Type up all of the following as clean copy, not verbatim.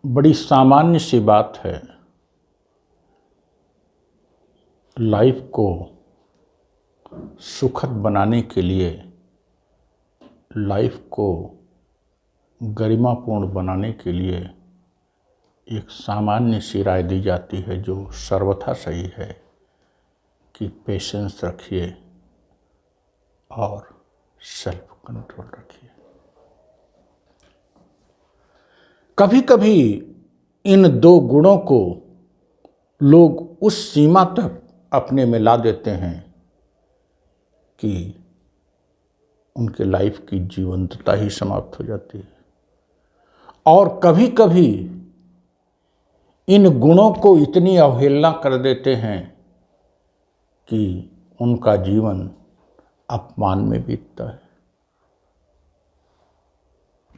बड़ी सामान्य सी बात है। लाइफ को सुखद बनाने के लिए, लाइफ को गरिमापूर्ण बनाने के लिए एक सामान्य सी राय दी जाती है जो सर्वथा सही है कि पेशेंस रखिए और सेल्फ कंट्रोल रखिए। कभी कभी इन दो गुणों को लोग उस सीमा तक अपने में ला देते हैं कि उनके लाइफ की जीवंतता ही समाप्त हो जाती है, और कभी कभी इन गुणों को इतनी अवहेलना कर देते हैं कि उनका जीवन अपमान में बीतता है।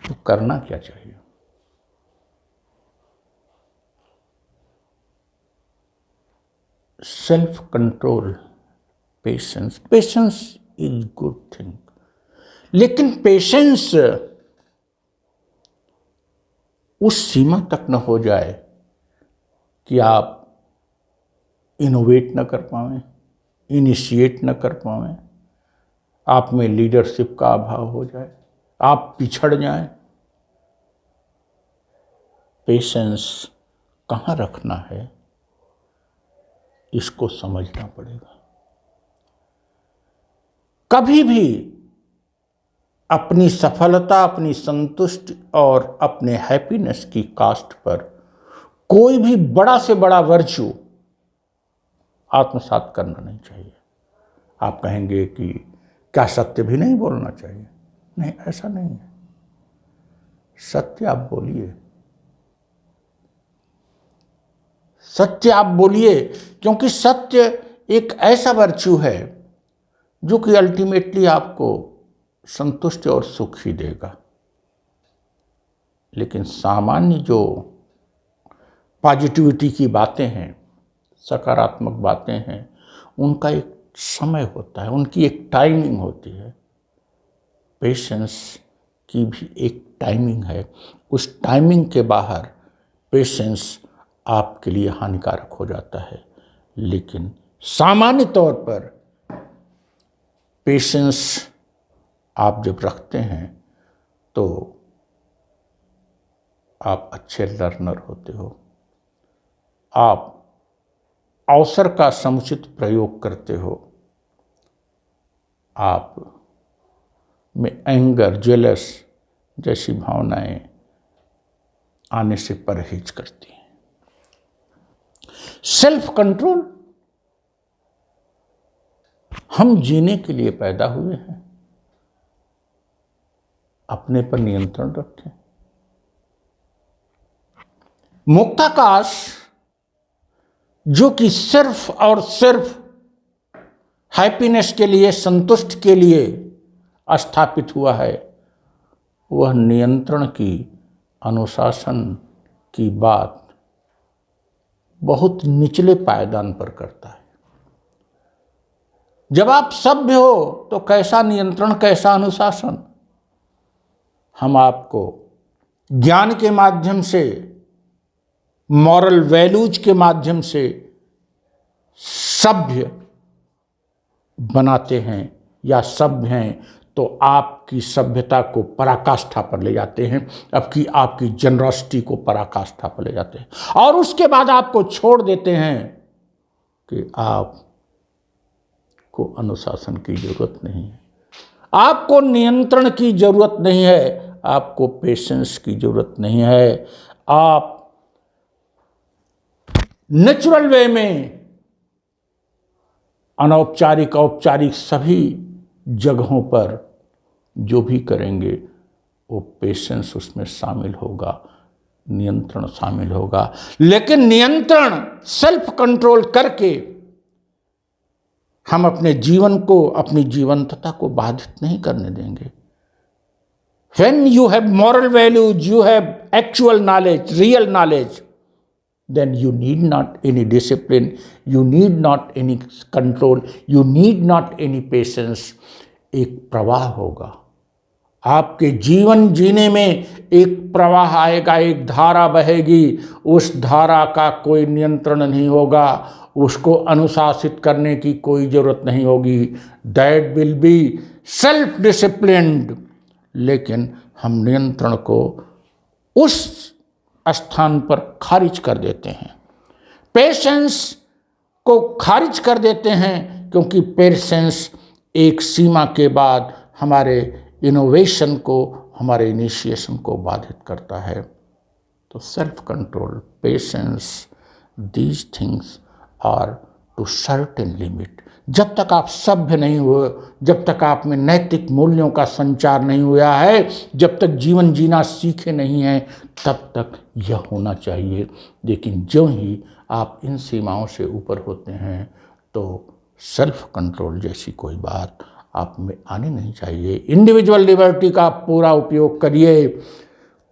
तो करना क्या चाहिए? Self control, patience. Patience is good thing, लेकिन पेशेंस उस सीमा तक न हो जाए कि आप इनोवेट न कर पाएं, इनिशिएट न कर पाएं, आप में लीडरशिप का अभाव हो जाए, आप पिछड़ जाएं। पेशेंस कहाँ रखना है, इसको समझना पड़ेगा। कभी भी अपनी सफलता, अपनी संतुष्टि और अपने हैप्पीनेस की कास्ट पर कोई भी बड़ा से बड़ा वर्च्यू आत्मसात करना नहीं चाहिए। आप कहेंगे कि क्या सत्य भी नहीं बोलना चाहिए? नहीं, ऐसा नहीं है। सत्य आप बोलिए, सत्य आप बोलिए, क्योंकि सत्य एक ऐसा वर्च्यू है जो कि अल्टीमेटली आपको संतुष्टि और सुख ही देगा। लेकिन सामान्य जो पॉजिटिविटी की बातें हैं, सकारात्मक बातें हैं, उनका एक समय होता है, उनकी एक टाइमिंग होती है। पेशेंस की भी एक टाइमिंग है। उस टाइमिंग के बाहर पेशेंस आपके लिए हानिकारक हो जाता है। लेकिन सामान्य तौर पर पेशेंस आप जब रखते हैं तो आप अच्छे लर्नर होते हो। आप अवसर का समुचित प्रयोग करते हो। आप में एंगर, जेलस जैसी भावनाएं आने से परहेज करती हैं। सेल्फ कंट्रोल हम जीने के लिए पैदा हुए हैं। अपने पर नियंत्रण रखें। मुक्ताकाश जो कि सिर्फ और सिर्फ हैप्पीनेस के लिए, संतुष्ट के लिए स्थापित हुआ है, वह नियंत्रण की, अनुशासन की बात बहुत निचले पायदान पर करता है। जब आप सभ्य हो तो कैसा नियंत्रण, कैसा अनुशासन? हम आपको ज्ञान के माध्यम से, मॉरल वैल्यूज के माध्यम से सभ्य बनाते हैं, या सभ्य हैं तो आपकी सभ्यता को पराकाष्ठा पर ले जाते हैं, आपकी जनरॉसिटी को पराकाष्ठा पर ले जाते हैं, और उसके बाद आपको छोड़ देते हैं कि आपको अनुशासन की जरूरत नहीं है, आपको नियंत्रण की जरूरत नहीं है, आपको पेशेंस की जरूरत नहीं है। आप नेचुरल वे में, अनौपचारिक, औपचारिक सभी जगहों पर जो भी करेंगे वो पेशेंस उसमें शामिल होगा, नियंत्रण शामिल होगा। लेकिन नियंत्रण, सेल्फ कंट्रोल करके हम अपने जीवन को, अपनी जीवंतता को बाधित नहीं करने देंगे। When you have moral values, you have actual knowledge, real knowledge, then you need not any discipline, you need not any control, you need not any patience। एक प्रवाह होगा, आपके जीवन जीने में एक प्रवाह आएगा, एक धारा बहेगी, उस धारा का कोई नियंत्रण नहीं होगा, उसको अनुशासित करने की कोई ज़रूरत नहीं होगी। That will be self disciplined. लेकिन हम नियंत्रण को उस स्थान पर खारिज कर देते हैं, पेशेंस को खारिज कर देते हैं, क्योंकि पेशेंस एक सीमा के बाद हमारे इनोवेशन को, हमारे इनिशिएशन को बाधित करता है। तो self control, patience, these things are to certain limit. जब तक आप सभ्य नहीं हुए, जब तक आप में नैतिक मूल्यों का संचार नहीं हुआ है, जब तक जीवन जीना सीखे नहीं हैं, तब तक यह होना चाहिए। लेकिन जो ही आप इन सीमाओं से ऊपर होते हैं तो सेल्फ कंट्रोल जैसी कोई बात आप में आनी नहीं चाहिए। इंडिविजुअल लिबर्टी का पूरा उपयोग करिए,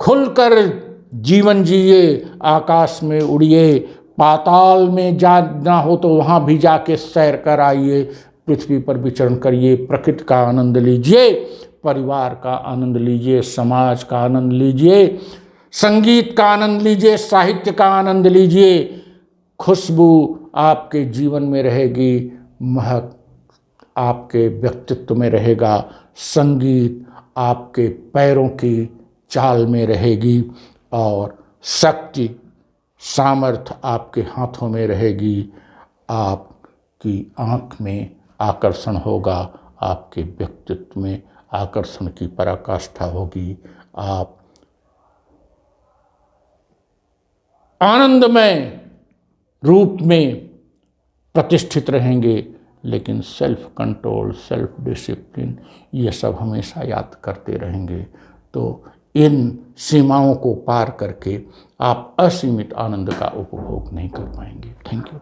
खुलकर जीवन जिए, आकाश में उड़िए, पाताल में जाना हो तो वहाँ भी जाके सैर कर आइए, पृथ्वी पर विचरण करिए, प्रकृति का आनंद लीजिए, परिवार का आनंद लीजिए, समाज का आनंद लीजिए, संगीत का आनंद लीजिए, साहित्य का आनंद लीजिए। खुशबू आपके जीवन में रहेगी, महक आपके व्यक्तित्व में रहेगा, संगीत आपके पैरों की चाल में रहेगी, और शक्ति, सामर्थ्य आपके हाथों में रहेगी। आपकी आँख में आकर्षण होगा, आपके व्यक्तित्व में आकर्षण की पराकाष्ठा होगी। आप आनंदमय रूप में प्रतिष्ठित रहेंगे। लेकिन सेल्फ कंट्रोल, सेल्फ डिसिप्लिन, ये सब हमेशा याद करते रहेंगे। तो इन सीमाओं को पार करके आप असीमित आनंद का उपभोग नहीं कर पाएंगे। Thank you.